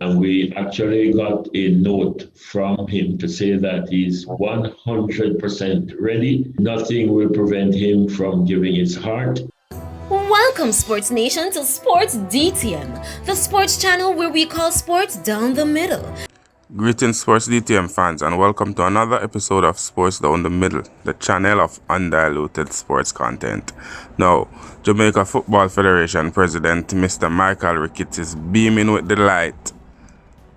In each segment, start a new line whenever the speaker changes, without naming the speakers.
and we actually got a note from him to say that he's 100% ready. Nothing will prevent him from giving his heart.
Welcome, Sports Nation, to Sports DTM, the sports channel where we call sports down the middle.
Greetings, Sports DTM fans, and welcome to another episode of Sports Down the Middle, the channel of undiluted sports content. Now, Jamaica Football Federation President Mr. Michael Ricketts is beaming with delight,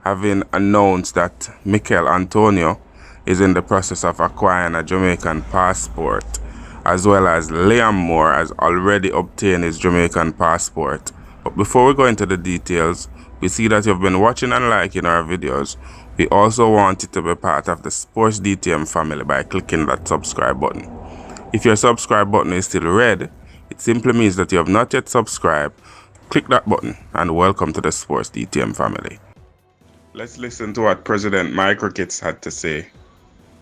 having announced that Michail Antonio is in the process of acquiring a Jamaican passport, as well as Liam Moore has already obtained his Jamaican passport. But before we go into the details, we see that you've been watching and liking our videos. We also want you to be part of the Sports DTM family by clicking that subscribe button. If your subscribe button is still red, it simply means that you have not yet subscribed. Click that button and welcome to the Sports DTM family. Let's listen to what President Mike Ricketts had to say.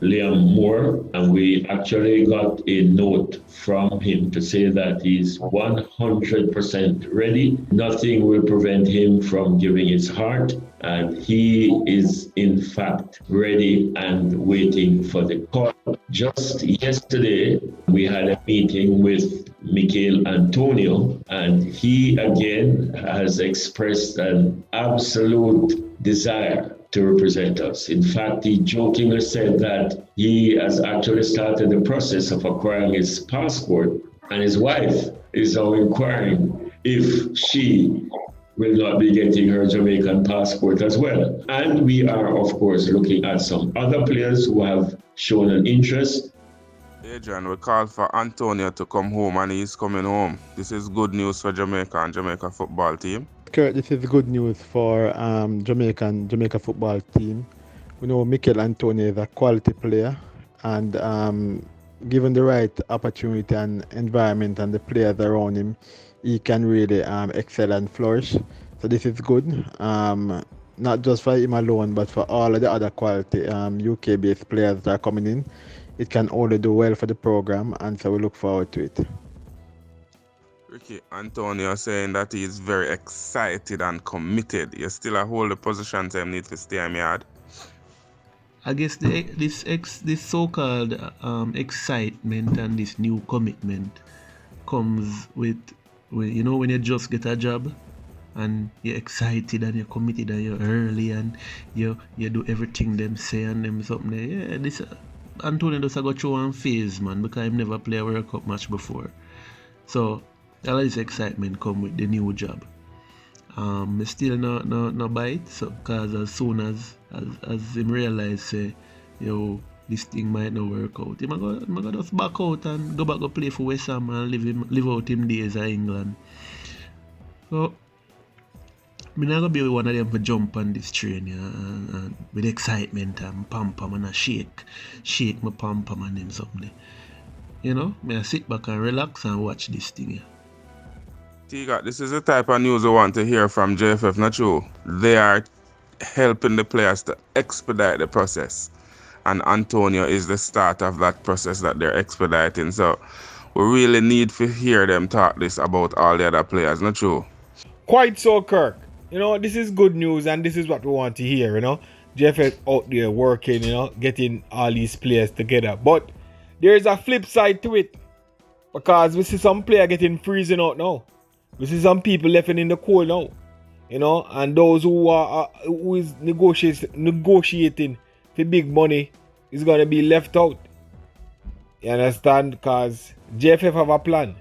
Liam Moore, and we actually got a note from him to say that he's 100% ready. Nothing will prevent him from giving his heart, and he is in fact ready and waiting for the call. Just yesterday, we had a meeting with Michail Antonio, and he again has expressed an absolute desire to represent us. In fact, he jokingly said that he has actually started the process of acquiring his passport, and his wife is now inquiring if she will not be getting her Jamaican passport as well. And we are, of course, looking at some other players who have shown an interest.
Adrian, we called for Antonio to come home, and he's coming home. This is good news for Jamaica and Jamaica football team.
Kurt, this is good news for Jamaica football team. We know Michail Antonio is a quality player, and given the right opportunity and environment and the players around him, he can really excel and flourish. So this is good, not just for him alone, but for all of the other quality UK-based players that are coming in. It can only do well for the program, and so we look forward to it.
Ricky Antonio saying that he is very excited and committed. You still hold the position, so you need to stay on yard.
I guess this so-called excitement and this new commitment comes with when you just get a job and you're excited and you're committed and you're early and you do everything them say and them something. Yeah, this Antonio does go through one phase, man, because I've never played a World Cup match before. So all this excitement come with the new job. I still no buy it, so because as soon as him realize say, this thing might not work out, him go just back out and go back to play for West Ham and live out him days in England. So I'm not gonna be one of them to jump on this train, and with excitement and pam pam and shake my pam pam and them something. I sit back and relax and watch this thing.
Tiga, this is the type of news we want to hear from JFF, not true? They are helping the players to expedite the process. And Antonio is the start of that process that they're expediting. So we really need to hear them talk this about all the other players, not true?
Quite so, Kirk. This is good news, and this is what we want to hear, JFF out there working, getting all these players together. But there's a flip side to it, because we see some player getting freezing out now. We see some people left in the cold now, and those who is negotiating for big money is gonna be left out. You understand? Because JFF have a plan,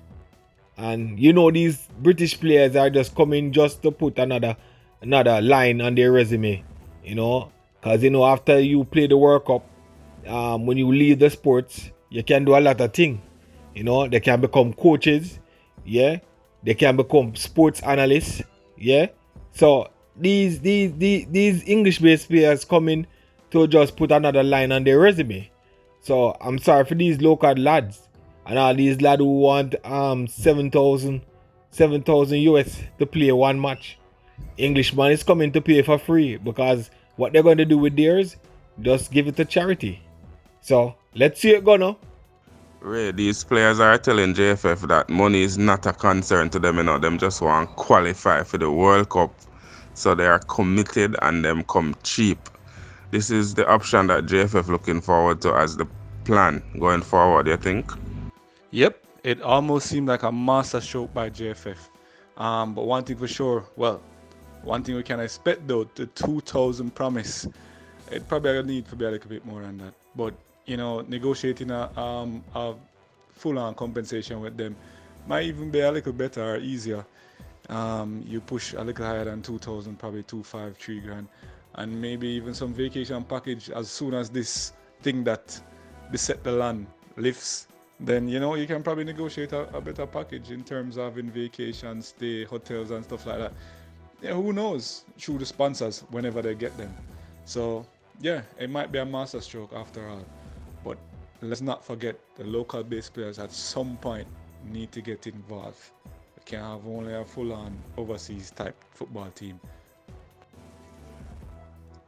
and these British players are just coming just to put another line on their resume, because after you play the World Cup, when you leave the sports, you can do a lot of things. They can become coaches, yeah. They can become sports analysts, yeah. So these English-based players coming to just put another line on their resume. So I'm sorry for these local lads and all these lads who want 7,000 US to play one match. Englishman is coming to pay for free, because what they're going to do with theirs, just give it to charity. So let's see it go now.
Ray, these players are telling JFF that money is not a concern to them, Them just want to qualify for the World Cup so they are committed and them come cheap. This is the option that JFF looking forward to as the plan going forward, you think?
Yep, it almost seemed like a master stroke by JFF. But one thing for sure, one thing we can expect though, the 2,000 promise, it probably gonna need to be a little bit more than that. But negotiating a full-on compensation with them might even be a little better or easier. You push a little higher than 2,000, probably 2,500, 3,000, and maybe even some vacation package as soon as this thing that beset the land lifts. Then you can probably negotiate a better package in terms of in vacation, stay, hotels and stuff like that. Yeah, who knows? Through the sponsors whenever they get them. So yeah, it might be a master stroke after all. But let's not forget the local based players at some point need to get involved. We can't have only a full-on overseas type football team.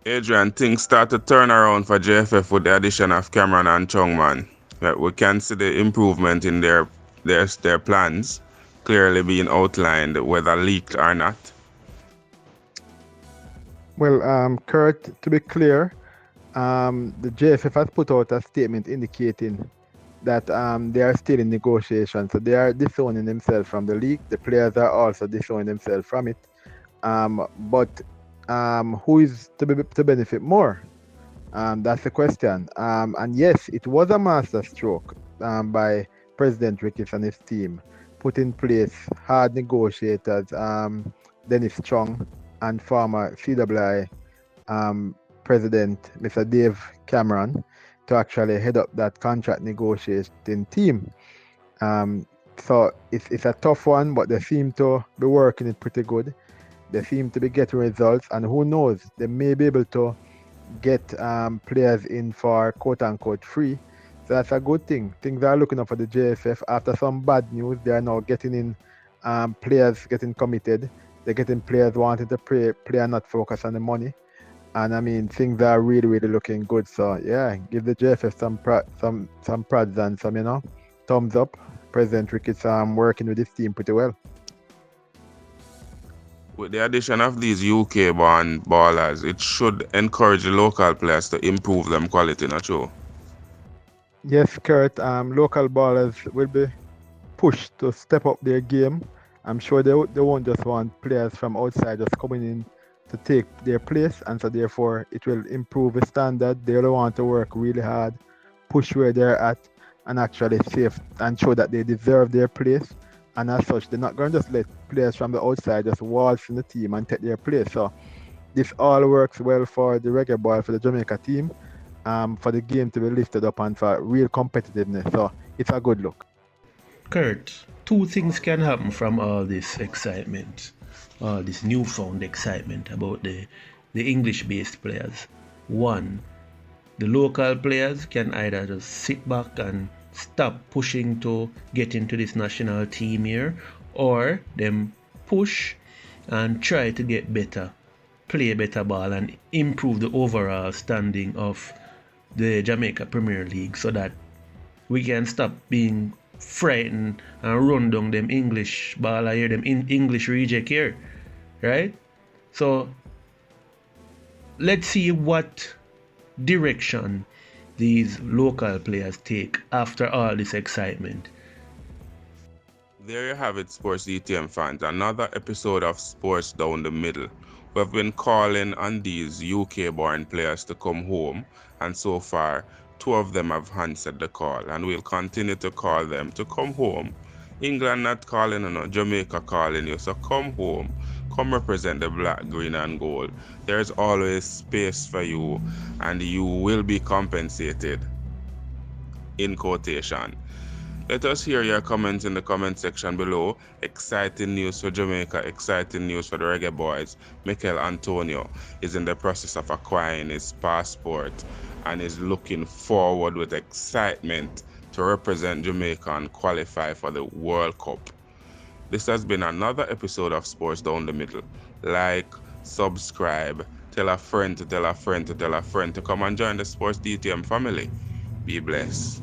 Adrian, things start to turn around for JFF with the addition of Cameron and Chongman. We can see the improvement in their plans clearly being outlined, whether leaked or not.
Well, Kurt, to be clear, the JFF has put out a statement indicating that they are still in negotiations. So they are disowning themselves from the league. The players are also disowning themselves from it. But who is to benefit more? That's the question. And yes, it was a master stroke by President Ricketts and his team, put in place hard negotiators, Dennis Chong and former CWI President Mr. Dave Cameron, to actually head up that contract negotiating team. So it's a tough one, but they seem to be working it pretty good. They seem to be getting results, and who knows, they may be able to get players in for quote-unquote free. So that's a good thing. Things are looking up for the JFF. After some bad news, they are now getting in players getting committed. They're getting players wanting to play and not focus on the money. And I mean, things are really, really looking good. So yeah, give the JFF some prods and some, thumbs up. President Ricketts working with this team pretty well.
With the addition of these UK-born ballers, it should encourage the local players to improve them quality, not true?
Yes, Kurt. Local ballers will be pushed to step up their game. I'm sure they won't just want players from outside just coming in to take their place, and so therefore it will improve the standard. They'll want to work really hard, push where they're at, and actually save and show that they deserve their place. And as such, they're not going to just let players from the outside just waltz in the team and take their place. So this all works well for the reggae ball, for the Jamaica team, for the game to be lifted up and for real competitiveness. So it's a good look.
Kurt, two things can happen from all this excitement, all this newfound excitement about the English-based players. One, the local players can either just sit back and stop pushing to get into this national team here, or them push and try to get better, play better ball and improve the overall standing of the Jamaica Premier League, so that we can stop being frightened and run down them English baller here, them English reject here, right? So let's see what direction these local players take after all this excitement.
There you have it, Sports DTM fans. Another episode of Sports Down the Middle. We've been calling on these UK-born players to come home, and so far, 2 of them have answered the call, and we'll continue to call them to come home. England not calling you, Jamaica calling you, so come home. Come represent the black, green and gold. There's always space for you, and you will be compensated. In quotation. Let us hear your comments in the comment section below. Exciting news for Jamaica, exciting news for the Reggae Boys. Michail Antonio is in the process of acquiring his passport and is looking forward with excitement to represent Jamaica and qualify for the Worldcup. This has been another episode of Sports Down the Middle. Like, subscribe, tell a friend to tell a friend to tell a friend to come and join the Sports DTM family. Be blessed.